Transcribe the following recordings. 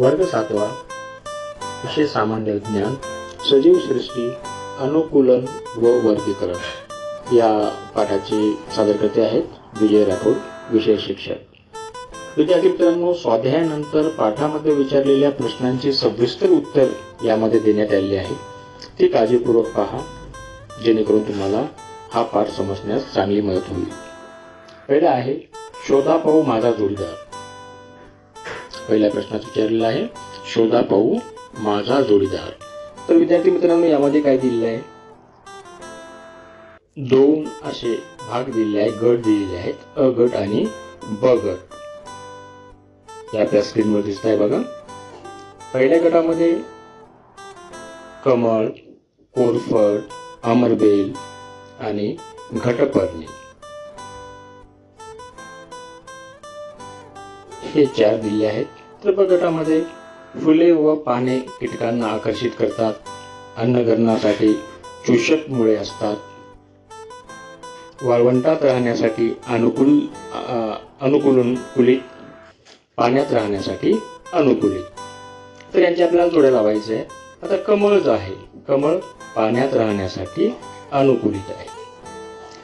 वर्ग 7वा, विषय सामान्य विज्ञान, सजीव सृष्टी, अनुकूलन व वर्गीकरण या पाठाचे सादरकर्ते आहेत विजय राठोड, विषय शिक्षक। विद्यार्थी मित्रांनो, स्वाध्यायानंतर पाठामध्ये विचारलेल्या प्रश्नांची सविस्तर उत्तर यामध्ये देण्यात आलेली आहे। ती काळजीपूर्वक पहा, जेणेकरून तुम्हाला हा पाठ समजण्यास चांगली मदत होईल। पहिला आहे शोधा पाहू माझा जोडीदार। पहिल्या प्रश्नात विचारलेला आहे शोधा पाहू माझा जोडीदार। तर विद्यार्थी मित्रांनो, यामध्ये काय दिलेलं आहे, दोन असे भाग दिलेले आहेत, गट दिलेले आहेत, अ गट आणि ब गट। या आपल्या स्क्रीनवर दिसत आहे बघा। पहिल्या गटामध्ये कमळ, कोरफड, अमरबेल आणि घटपर्णी हे 4 दिले आहेत। तर ब गटामध्ये फुले व पाने कीटकांना आकर्षित करतात, अन्नग्रहणासाठी चूषक मुळे असतात, वाळवंटात राहण्यासाठी अनुकूलित, पाण्यात राहण्यासाठी अनुकूलित। तर यांची आपल्याला जोड्या लावायचे आहे। आता कमळ जो आहे, कमळ पाण्यात राहण्यासाठी अनुकूलित आहे।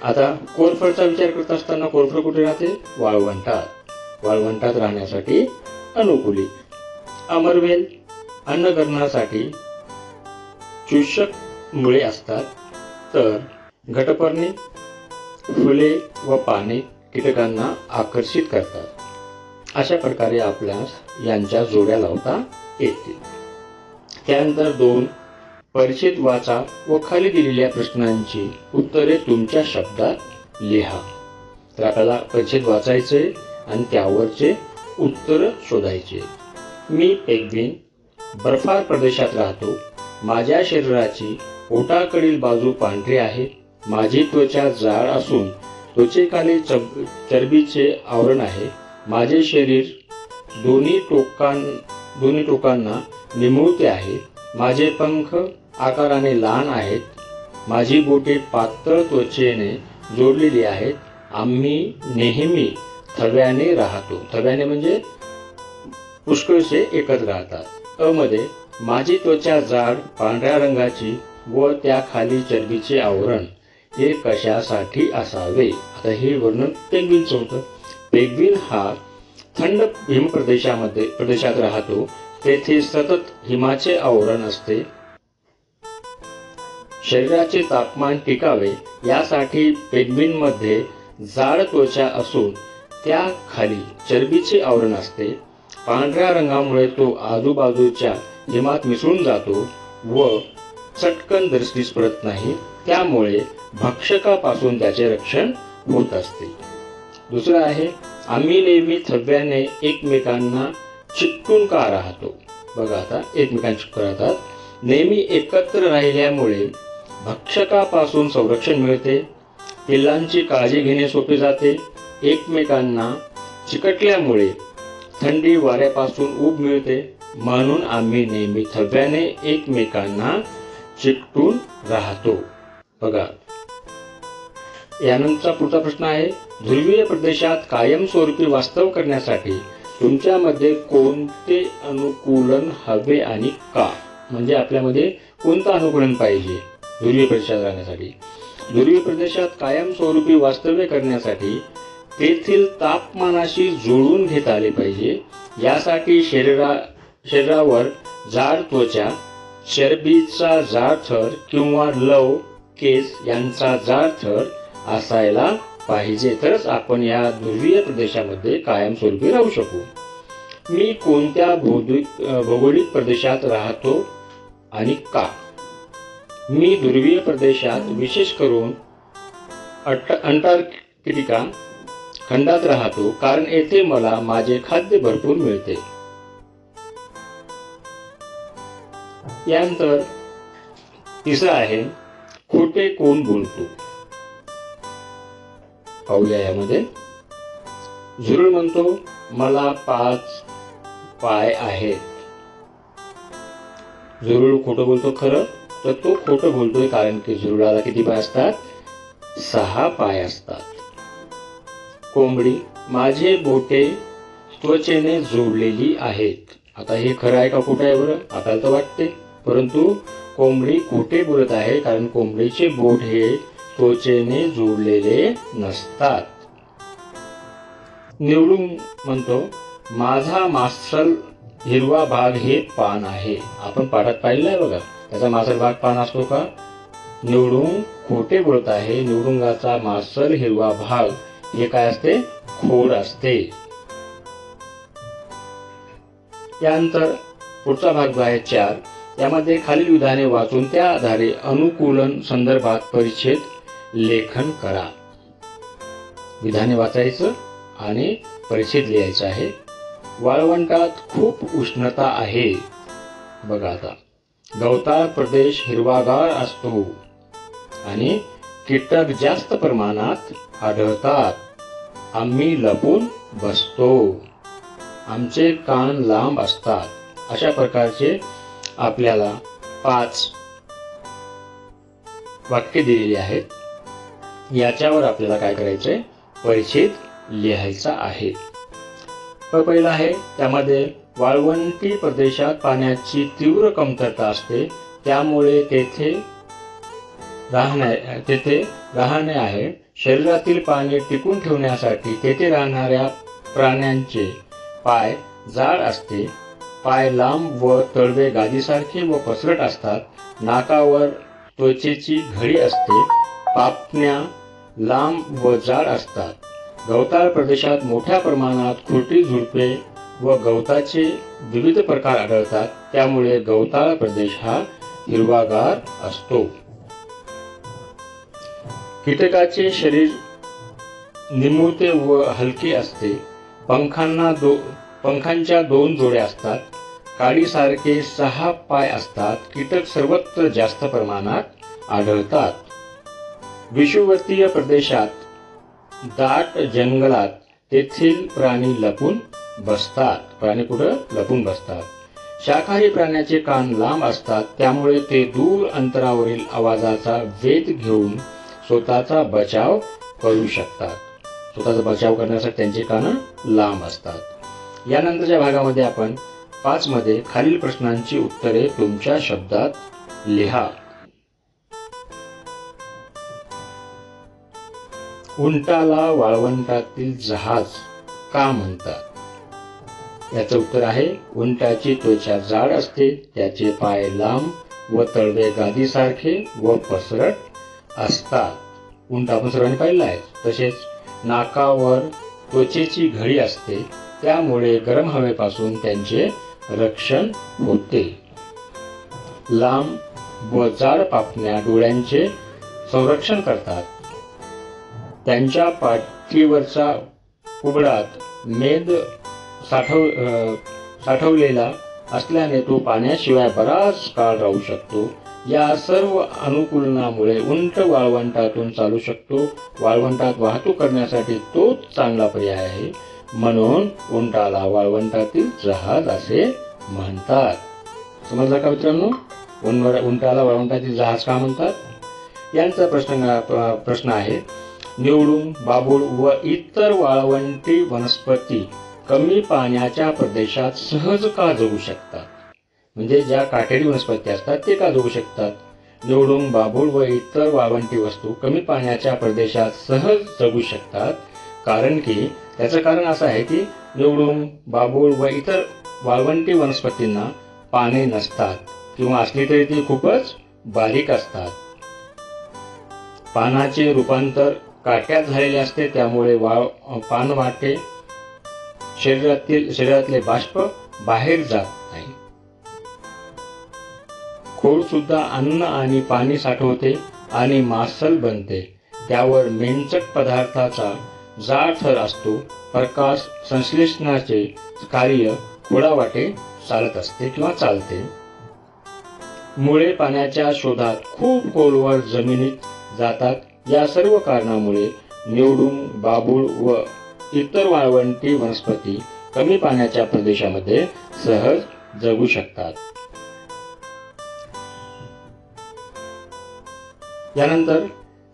आता कोरफडचा विचार करत असताना कोरफड कुठे राहते, वाळवंटात, वाळवंटात राहण्यासाठी अनुकूलित। अमरवेल अन्नग्रहणासाठी चूषक मुळे असतात, तर घटपर्णी फुले व पाने कीटकांना आकर्षित करतात। अशा प्रकारे आपल्यास यांच्या जोड्या लावता येतील। त्यानंतर 2 परिचित वाचा व खाली दिलेल्या प्रश्नांची उत्तरे तुमच्या शब्दात लिहा। तर आपल्याला परिचित वाचायचे आणि त्यावरचे उत्तर शोधायचे। मी पेंग्विन बर्फाळ प्रदेशात राहतो। माझ्या शरीराची ओठाकडील बाजू पांढरी आहे। माझी त्वचा जाड असून त्वचेखाली चरबीचे आवरण आहे। माझे शरीर दोन्ही टोकांना निमुळते आहे। माझे पंख आकाराने लहान आहेत। माझी बोटे पातळ त्वचेने जोडलेली आहेत। आम्ही नेहमी थव्याने राहतो। थव्याने म्हणजे पुष्कळसे एकत्र राहतात। अ मध्ये माझी त्वचा जाड पांढऱ्या रंगाची व त्याखाली चरबीचे आवरण, हे कशासाठी असावे। आता हे वर्णन पेंग्विनचं होतं। पेंग्विन हा थंड प्रदेशात राहतो। तेथे सतत हिमाचे आवरण असते। शरीराचे तापमान टिकावे यासाठी पेंग्विनमध्ये जाड त्वचा असून त्याखाली चरबीचे आवरण असते। पांढऱ्या रंगामुळे तो आजूबाजूच्या हिमात मिसळून जातो व चटकन दृष्टीस पडत नाही, त्यामुळे भक्षकापासून त्याचे रक्षण होत असते। दुसरं आहे आम्ही नेहमी थव्याने एकमेकांना चिकटून का राहतो। बघा, आता एकमेकांना चिकटून राहतात। नेहमी एकत्र राहिल्यामुळे भक्षकापासून संरक्षण मिळते। पिल्लांची काळजी घेणे सोपे जाते। एकमेकांना चिकटल्यामुळे थंडी वाऱ्यापासून ऊब मिळते, म्हणून आम्ही नेहमी थव्याने एकमेकांना चिकटून राहतो। बघा, यानंतरचा पुढचा प्रश्न आहे ध्रुवीय प्रदेशात कायमस्वरूपी वास्तव करण्यासाठी तुमच्यामध्ये कोणते अनुकूलन हवे आणि का। म्हणजे आपल्यामध्ये कोणतं अनुकूलन पाहिजे ध्रुवीय प्रदेशात राहण्यासाठी। ध्रुवीय प्रदेशात कायमस्वरूपी वास्तव्य करण्यासाठी तेथील तापमानाशी जुळवून घेता आले पाहिजे। यासाठी शरीरावर जाड त्वचा, चरबीचा जाड थर किंवा लव, केस यांचा जाड थर असायला पाहिजे, तरच आपण या ध्रुवीय प्रदेशामध्ये कायमस्वरूपी राहू शकू। मी कोणत्या भौगोलिक प्रदेशात राहतो आणि का। मी ध्रुवीय प्रदेशात, विशेष करून अंटार्क्टिका खंडात राहतो, कारण येथे मला माझे खाद्य भरपूर मिळते। यानंतर तिसरा आहे खोटे कोण बोलतो। पाहूया यामध्ये झुरळ म्हणतो मला 5 पाय आहेत। झुरळ खोटं बोलतो खरं, तर तो खोटं बोलतोय, कारण की झुरळाला किती पाय असतात, 6 पाय असतात। कोंबडी माझे बोटे त्वचेने जोडलेली आहेत। आता हे खरं आहे का खोटं आहे बरं? आपल्याला तर वाटते, परंतु कोंबडी खोटे बोलत आहे, कारण कोंबडीचे बोट हे त्वचेने जोडलेले नसतात. निवडून म्हणतो, माझा मासल हिरवा भाग हे पान आहे. आपण पाठात पाहिलं आहे बघा, त्याचा मासल भाग पान असतो का? निवडून खोटे बोलत आहे. निवडुंगाचा मासल हिरवा भाग हे काय असते? खोड असते. त्यानंतर पुढचा भाग जो आहे 4, त्यामध्ये खालील विधाने वाचून त्या आधारे अनुकूलन संदर्भात परिच्छेद लेखन करा. विधाने वाचायचं आणि परिच्छेद लिहायचा आहे. वाळवंटात खूप उष्णता आहे. बघा आता, गवताळ प्रदेश हिरवागार असतो आणि कीटक जास्त प्रमाणात आढळतात. आम्ही लपून बसतो. आमचे कान लांब असतात. अशा प्रकारचे आपल्याला 5 वाक्य दिलेली आहेत. याच्यावर आपल्याला काय करायचंय? परिच्छेद लिहायचा आहे. पहिला आहे, त्यामध्ये वाळवंटी प्रदेशात पाण्याची तीव्र कमतरता असते, त्यामुळे तेथे राहणे आहे. शरीरातील पाणी टिकून ठेवण्यासाठी तेथे राहणाऱ्या प्राण्यांचे पाय जाड असते. पाय लांब व तळवे गादीसारखे व पसरट असतात. नाकावर त्वचेची घडी असते. पापण्या लांब व जाड असतात. गवताळ प्रदेशात मोठ्या प्रमाणात खुरटी झुडपे व गवताचे विविध प्रकार आढळतात, त्यामुळे गवताळ प्रदेश हा हिरवागार असतो. कीटकाचे शरीर निमुळते व हलके असते. पंखांच्या 2 जोड्या असतात. काडीसारखे 6 पाय असतात. कीटक सर्वत्र जास्त प्रमाणात आढळतात. विषुवतीय प्रदेशात दाट जंगलात तेथील प्राणी लपून बसतात. प्राणी कुठं? लपून बसतात. शाकाहारी प्राण्याचे कान लांब असतात, त्यामुळे ते दूर अंतरावरील आवाजाचा वेध घेऊन स्वतःचा बचाव करू शकतात. स्वतःचा बचाव करण्यासाठी त्यांचे कान लांब असतात. यानंतरच्या भागामध्ये आपण 5 मध्ये खालील प्रश्नांची उत्तरे तुमच्या शब्दात लिहा. उंटाला वाळवंटातील जहाज का म्हणतात? याचं उत्तर आहे, उंटाची त्वचा जाड असते, त्याचे पाय लांब व तळवे गादीसारखे व पसरट असतात. उंट आपण सर्वांनी पाहिलं आहे. तसेच नाकावर त्वचेची घडी असते, त्यामुळे गरम हवेपासून त्यांचे रक्षण होते. लांब व जाड पापण्या डोळ्यांचे संरक्षण करतात. त्यांच्या पाठीवरचा कुबडात मेद साठवलेला असल्याने तो पाण्याशिवाय बराच काळ राहू शकतो. या सर्व अनुकूलनामुळे उंट वाळवंटातून चालू शकतो. वाळवंटात वाहतूक करण्यासाठी तोच चांगला पर्याय आहे. म्हणून उंटाला वाळवंटातील जहाज असे म्हणतात. समजलं का मित्रांनो? उंटाला वाळवंटातील जहाज का म्हणतात? यांचा प्रश्न आहे, निवडुंग, बाभूळ व इतर वाळवंटी वनस्पती कमी पाण्याच्या प्रदेशात सहज का जगू शकतात? म्हणजे ज्या काटेरी वनस्पती असतात ते का जगू शकतात? निवडुंग, बाभूळ व इतर वाळवंटी वस्तू कमी पाण्याच्या प्रदेशात सहज जगू शकतात, कारण की त्याचं कारण असं आहे की निवडुंग, बाभूळ व इतर वाळवंटी वनस्पतींना पाने नसतात किंवा असली तरी ती खूपच बारीक असतात. पानाचे रूपांतर काट्यात झालेले असते, त्यामुळे पानवाटे शरीरातले बाष्प बाहेर जात नाही. खोड सुद्धा अन्न आणि पाणी साठवते आणि मासल बनते. त्यावर मेंचक पदार्थाचा जाड थर असतो. प्रकाश संश्लेषणाचे कार्य खोडावाटे चालत असते किंवा चालते. मुळे पाण्याच्या शोधात खूप खोलवर जमिनीत जातात. या सर्व कारणामुळे निवडुंग, बाभूळ व इतर वाळवंटी वनस्पती कमी पाण्याच्या प्रदेशामध्ये सहज जगू शकतात. यानंतर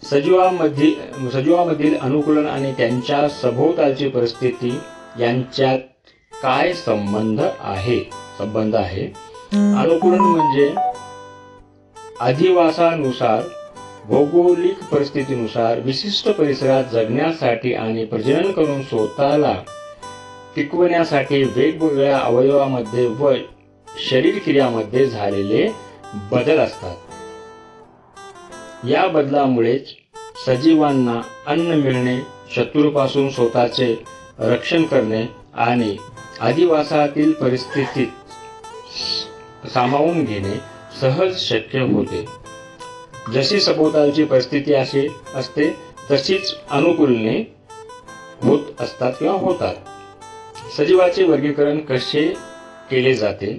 सजीवांमधील अनुकूलन आणि त्यांच्या सभोवतालची परिस्थिती यांच्यात काय संबंध आहे? संबंध आहे. अनुकूलन म्हणजे अधिवासानुसार, भौगोलिक परिस्थितीनुसार विशिष्ट परिसरात जगण्यासाठी आणि प्रजनन करून स्वतःला टिकवण्यासाठी वेगवेगळ्या अवयवामध्ये व शरीर क्रियामध्ये झालेले बदल असतात. या बदलामुळेच सजीवांना अन्न मिळणे, शत्रूपासून स्वतःचे रक्षण करणे आणि अधिवासातील परिस्थितीत सामावून घेणे सहज शक्य होते. जशी सभोवतालची परिस्थिती असते तशीच अनुकूलने होत असतात किंवा होतात. सजीवाचे वर्गीकरण कसे केले जाते?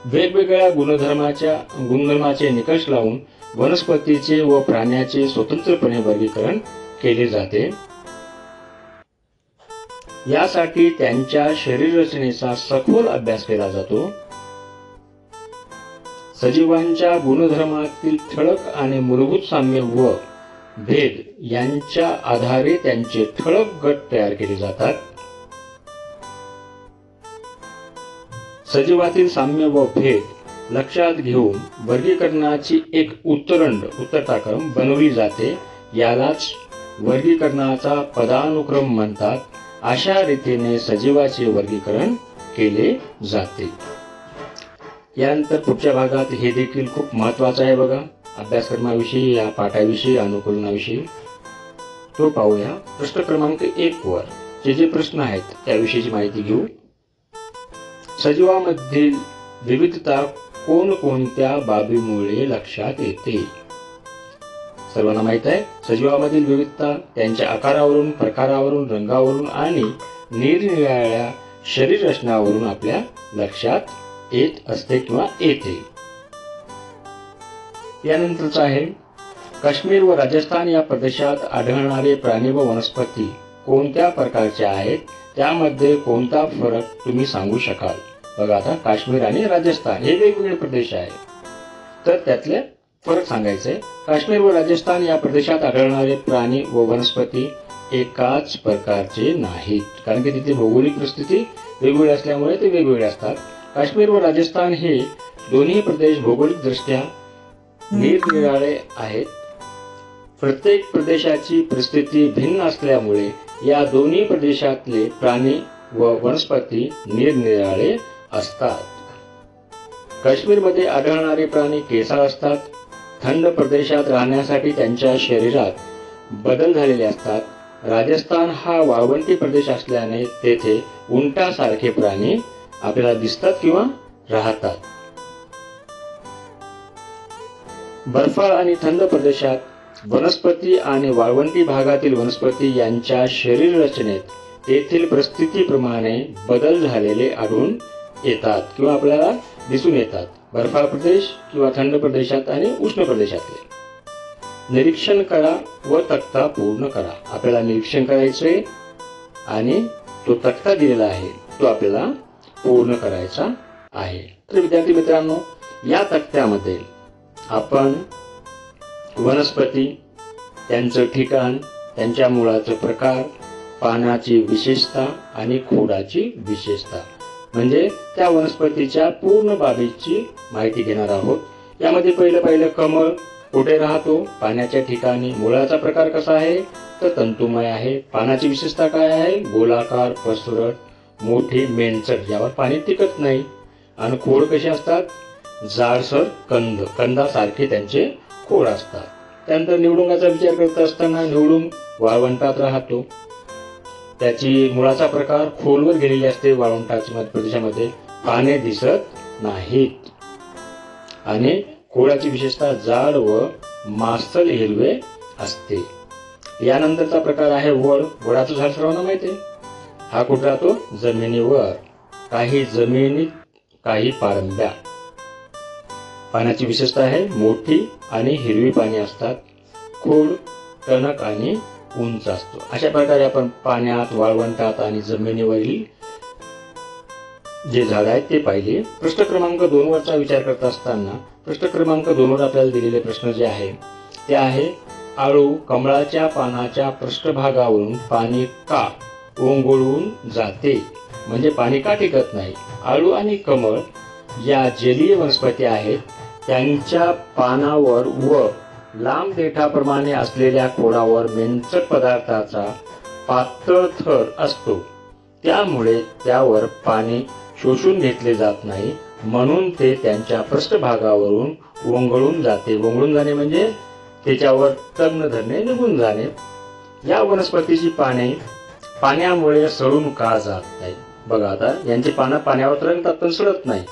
वेगवेगळ्या गुणधर्माचे निकष लावून वनस्पतीचे व प्राण्याचे स्वतंत्रपणे वर्गीकरण केले जाते. यासाठी त्यांच्या शरीर रचनेचा सखोल अभ्यास केला जातो. सजीवांच्या गुणधर्मातील ठळक आणि मूलभूत साम्य व भेद यांच्या आधारे त्यांचे ठळक गट तयार केले जातात. सजीवातील साम्य व भेद लक्षात घेऊन वर्गीकरणाची एक उत्तरताक्रम बनवली जाते. यालाच वर्गीकरणाचा पदानुक्रम म्हणतात. अशा रीतीने सजीवाचे वर्गीकरण केले जाते. यानंतर पुढच्या भागात हे देखील खूप महत्वाचं आहे बघा, अभ्यासक्रमाविषयी, या पाठाविषयी, अनुकूलनाविषयी. तो पाहूया. प्रश्न क्रमांक 1 वर जे प्रश्न आहेत त्याविषयीची माहिती घेऊ. सजीवांमधील विविधता कोणकोणत्या बाबीमुळे लक्षात येते? सर्वांना माहित आहे, सजीवांमधील विविधता त्यांच्या आकारावरून, प्रकारावरून, रंगावरून आणि निरनिराळ्या शरीर रचनावरून आपल्या लक्षात येत असते किंवा येते. यानंतरच आहे, काश्मीर व राजस्थान या प्रदेशात आढळणारे प्राणी व वनस्पती कोणत्या प्रकारचे आहेत? त्यामध्ये कोणता फरक तुम्ही सांगू शकाल? बघा, आता काश्मीर आणि राजस्थान हे वेगवेगळे प्रदेश आहेत, तर त्यातले फरक सांगायचे. काश्मीर व राजस्थान या प्रदेशात आढळणारे प्राणी व वनस्पती एकाच प्रकारचे नाहीत, कारण की तिथे भौगोलिक परिस्थिती वेगवेगळी असल्यामुळे ते वेगवेगळे असतात. काश्मीर व राजस्थान हे दोन्ही प्रदेश भौगोलिक दृष्ट्या निरनिराळे आहेत. प्रत्येक प्रदेशाची परिस्थिती भिन्न असल्यामुळे या दोन्ही प्रदेशातले प्राणी व वनस्पती निरनिराळे असतात. काश्मीरमध्ये आढळणारे प्राणी केसाळ असतात. थंड प्रदेशात राहण्यासाठी त्यांच्या शरीरात बदल झालेले असतात. राजस्थान हा वाळवंटी प्रदेश असल्याने तेथे उंटासारखे प्राणी आपल्याला दिसतात किंवा राहतात. बर्फाळ आणि थंड प्रदेशात वनस्पती आणि वाळवंटी भागातील वनस्पती यांच्या शरीर रचनेत तेथील परिस्थितीप्रमाणे बदल झालेले आढळून येतात किंवा आपल्याला दिसून येतात. बर्फाळ प्रदेश किंवा थंड प्रदेशात आणि उष्ण प्रदेशातले. निरीक्षण करा व तक्ता पूर्ण करा. आपल्याला निरीक्षण करायचे आणि तो तक्ता दिलेला आहे तो आपल्याला पूर्ण करायचा आहे. तर विद्यार्थी मित्रांनो, या तक्त्यामध्ये आपण वनस्पती, त्यांचं ठिकाण, त्यांच्या मुळाचा प्रकार, पानाची विशेषता आणि खोडाची विशेषता म्हणजे त्या वनस्पतीच्या पूर्ण बाबीची माहिती घेणार आहोत. यामध्ये पहिलं कमळ कुठे राहतो? पाण्याच्या ठिकाणी. मुळाचा प्रकार कसा आहे? तर तंतुमय आहे. पानाची विशेषता काय आहे? गोलाकार, पसरट, मोठी, मेणचट, ज्यावर पाणी टिकत नाही. आणि खोड कसे असतात? जाडसर, कंदासारखे त्यांचे खोड असतात. त्यानंतर निवडुंगाचा विचार करत असताना निवडुंग वाळवंटात राहतो. त्याची मुळाचा प्रकार खोलवर गेलेली असते. वाळवंटाच्या प्रदेशामध्ये पाने दिसत नाहीत. आणि खोडाची विशेषता जाड व मांसल हिरवे असते. यानंतरचा प्रकार आहे वड. वडाचं झाड सर्वांना माहिती आहे. हा कुठे राहतो? जमिनीवर. काही जमिनीत, काही पारंब्या. पानाची विशेषता आहे मोठी आणि हिरवी पाने असतात. खोड टणक आणि उंच असतो. अशा प्रकारे आपण पाण्यात, वाळवंटात आणि जमिनीवरील जे झाड आहेत ते पाहिले. प्रश्न क्रमांक 2 वरचा विचार करत असताना प्रश्न क्रमांक 2 वर आपल्याला दिलेले प्रश्न जे आहे ते आहे, आळू कमळाच्या पानाच्या पृष्ठभागावरून पाणी का ओंगळून जाते? म्हणजे पाणी का टिकत नाही. आळू आणि कमळ या जलीय वनस्पती आहेत. त्यांच्या पानावर व लांब देठाप्रमाणे असलेल्या खोडावर मेंचट पदार्थाचा पातळ थर असतो. त्यामुळे त्यावर पाणी शोषून घेतले जात नाही, म्हणून ते त्यांच्या पृष्ठभागावरून वंगळून जाते. वंगळून जाणे म्हणजे त्याच्यावर तग धरणे, निघून जाणे. या वनस्पतीची पाने पाण्यामुळे सडून का जात नाही. बघा आता यांची पानं पाण्यावर तरंगतात पण सडत नाही.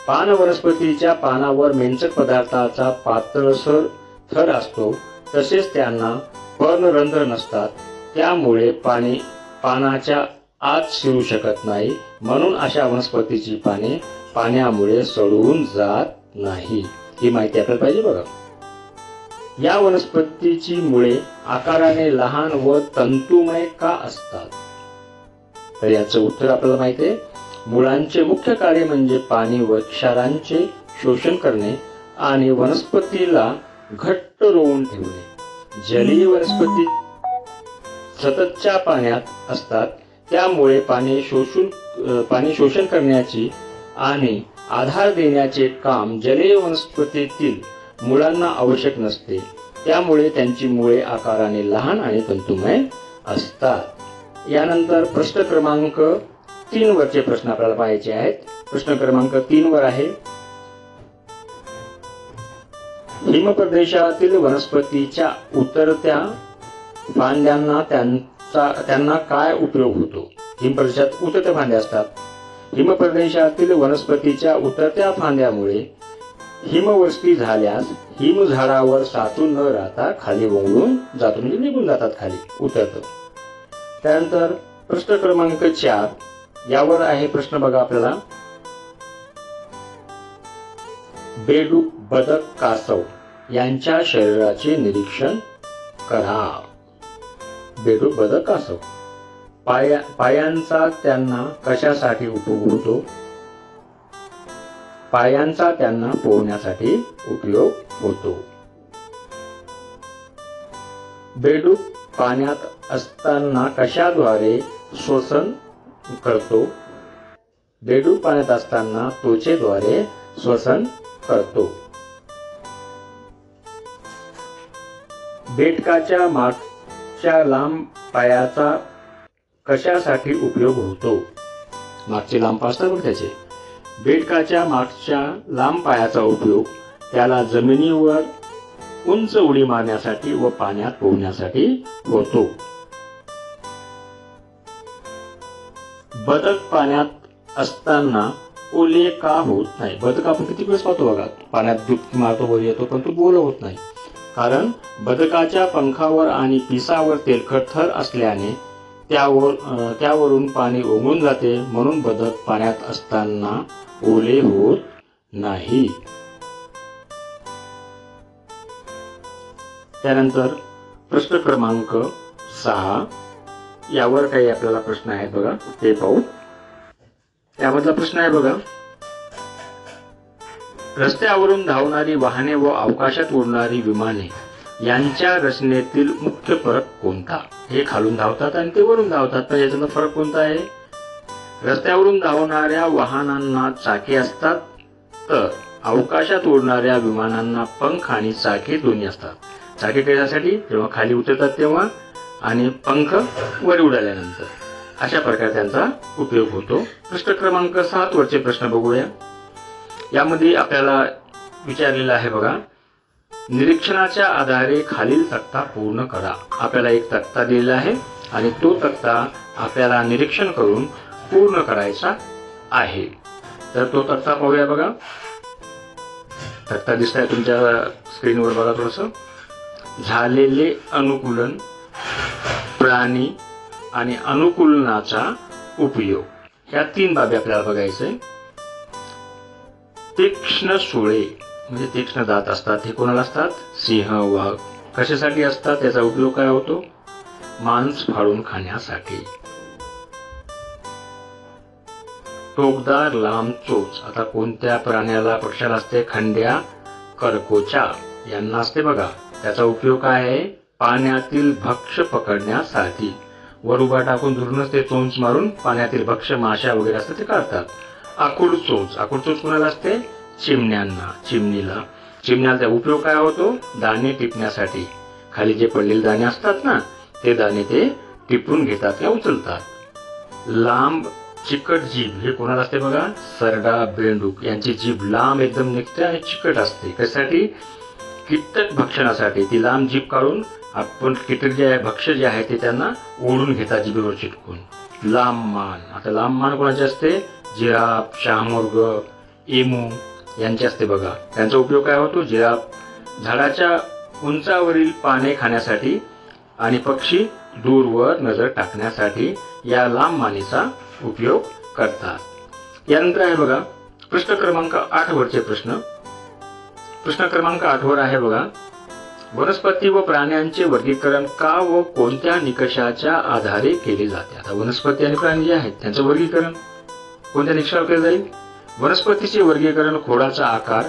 पान वनस्पतीच्या पानावर मेंचट पदार्थाचा पातळसर थर असतो. तसेच त्यांना पर्णरंध्र नसतात. त्यामुळे पाणी पानाच्या आत शिरू शकत नाही, म्हणून अशा वनस्पतीची पाने पाण्यामुळे सडून जात नाही. ही माहिती आपल्याला पाहिजे. बघा, या वनस्पतीची मुळे आकाराने लहान व तंतुमय का असतात. तर याचं उत्तर आपल्याला माहिती आहे. मुळांचे मुख्य कार्य म्हणजे पाणी व क्षारांचे शोषण करणे आणि वनस्पतीला घट्ट रोवून ठेवणे. जलीय वनस्पती सततच्या पाण्यात असतात. त्यामुळे पाणी शोषण करण्याची आणि आधार देण्याचे काम जलीय वनस्पतीतील मुळांना आवश्यक नसते. त्यामुळे त्यांची मुळे आकाराने लहान आणि तंतुमय असतात. यानंतर प्रश्न क्रमांक 3 वरचे प्रश्न आपल्याला पाहायचे आहेत. प्रश्न क्रमांक 3 वर आहे, हिमप्रदेशातील वनस्पतीच्या उतरत्या फांद्यांना त्यांना काय उपयोग होतो. हिमप्रदेशात उतरत्या फांद्या असतात. हिमप्रदेशातील वनस्पतीच्या उतरत्या फांद्यामुळे हिमवृष्टी झाल्यास हिम झाडावर साचून न राहता खाली वळून जातो, म्हणजे निघून जातात, खाली उतरतं. त्यानंतर प्रश्न क्रमांक 4 यावर आहे प्रश्न. बघा आपल्याला, बेडूक, बदक, कासव यांच्या शरीराचे निरीक्षण करा. बेडूक, बदक, कासव पायांचा त्यांना कशासाठी उपयोग होतो. पायांचा त्यांना पोहण्यासाठी उपयोग होतो. बेडूक पाण्यात असताना कशाद्वारे श्वसन करतो. बेडूक पाण्यात असताना त्वचेद्वारे श्वसन करतो. बेडकाच्या मागच्या लांब पायाचा कशासाठी उपयोग होतो. मागचे लांब पाय असतात त्याचे. बेडकाच्या मागच्या लांब पायाचा उपयोग त्याला जमिनीवर उंच उडी मारण्यासाठी व पाण्यात पोहण्यासाठी होतो. बदक पाण्यात असताना ओले का होत नाही. बदक आपण किती वेळेस पाहतो बघा, पाण्यात डुबकी मारतो, वर येतो, पण तो ओला होत नाही. कारण बदकाच्या पंखावर आणि पिसावर तेलकट थर असल्याने त्यावरून पाणी ओघळून जाते, म्हणून बदक पाण्यात असताना ओले होत नाही. त्यानंतर प्रश्न क्रमांक 6 यावर काही आपल्याला प्रश्न आहेत बघा, ते पाहू. त्यामधला प्रश्न आहे बघा, रस्त्यावरून धावणारी वाहने व अवकाशात उडणारी विमाने यांच्या रचनेतील मुख्य फरक कोणता. हे खालून धावतात आणि ते वरून धावतात, तर याचा फरक कोणता आहे. रस्त्यावरून धावणाऱ्या वाहनांना चाके असतात, तर अवकाशात उडणाऱ्या विमानांना पंख आणि चाके दोन्ही असतात. चाके कशासाठी, जेव्हा खाली उतरतात तेव्हा, आणि पंख वर उडाल्यानंतर. अशा प्रकारे त्यांचा उपयोग होतो. प्रश्न क्रमांक 7 वरचे प्रश्न बघूया. यामध्ये आपल्याला विचारलेलं आहे बघा, निरीक्षणाच्या आधारे खालील तक्ता पूर्ण करा. आपल्याला एक तक्ता दिलेला आहे आणि तो तक्ता आपल्याला निरीक्षण करून पूर्ण करायचा आहे. तर तो तक्ता पाहूया बघा. तक्ता दिसतोय तुमच्या स्क्रीनवर बघा. थोडंसं झालेले अनुकूलन, प्राणी आणि अनुकूलनाचा उपयोग, ह्या 3 बाबी आपल्याला बघायचंय. तीक्ष्ण सुळे म्हणजे तीक्ष्ण दात असतात, हे कोणाला असतात, सिंह, वाघ. कशासाठी असतात, त्याचा उपयोग काय होतो, मांस फाडून खाण्यासाठी. टोकदार लांब चोच, आता कोणत्या प्राण्याला, पक्ष्याला असते, खंड्या, करकोचा यांना असते बघा. त्याचा उपयोग काय आहे, पाण्यातील भक्ष्य पकडण्यासाठी. वर उभा टाकून दुरूनच ते चोंच मारून पाण्यातील भक्ष्य माशा वगैरे असतात ते काढतात. आकुड चोच कोणाला असते? चिमणीला त्याचा उपयोग काय होतो? दाणे टिपण्यासाठी. खाली जे पडलेले दाणे असतात ना, ते दाणे ते टिपून घेतात किंवा उचलतात. लांब चिकट जीभ हे कोणाला असते बघा? सरडा, बेंडूक यांची जीभ लांब एकदम निघते आणि चिकट असते. कशासाठी? कीटक भक्षणासाठी. ती लांब जीभ काढून आपण कीटक जे आहे, भक्ष्य जे आहे ते त्यांना ओढून घेतात जीभेवर चिटकून. लांब मान. आता लांब मान कोणाची असते? जिराफ, शहामृग, एमू यांची असते बघा. त्यांचा उपयोग काय होतो? जिराफ झाडाच्या उंचावरील पाने खाण्यासाठी आणि पक्षी दूरवर नजर टाकण्यासाठी या लांब मानेचा उपयोग करतात. यानंतर आहे बघा प्रश्न क्रमांक 8 वरचे प्रश्न. प्रश्न क्रमांक 8 वर आहे बघा, वनस्पती व प्राण्यांचे वर्गीकरण का व कोणत्या निकषाच्या आधारे केले जाते? आता वनस्पती आणि प्राणी जे आहेत त्यांचं वर्गीकरण कोणत्या निकषावर केले जाईल? वनस्पतीचे वर्गीकरण खोडाचा आकार,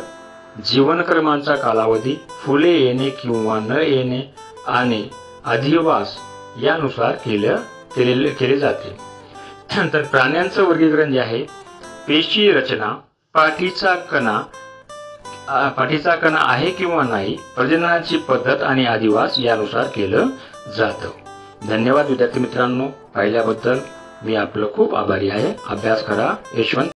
जीवनक्रमांचा कालावधी, फुले येणे किंवा न येणे आणि अधिवास यानुसार केले जाते. तर प्राण्यांचं वर्गीकरण जे आहे, पेशी रचना, पाठीचा कणा आहे किंवा नाही, प्रजननाची पद्धत आणि अधिवास यानुसार केलं जातं. धन्यवाद विद्यार्थी मित्रांनो, पाहिल्याबद्दल मी आपलं खूप आभारी आहे. अभ्यास करा. यशवंत.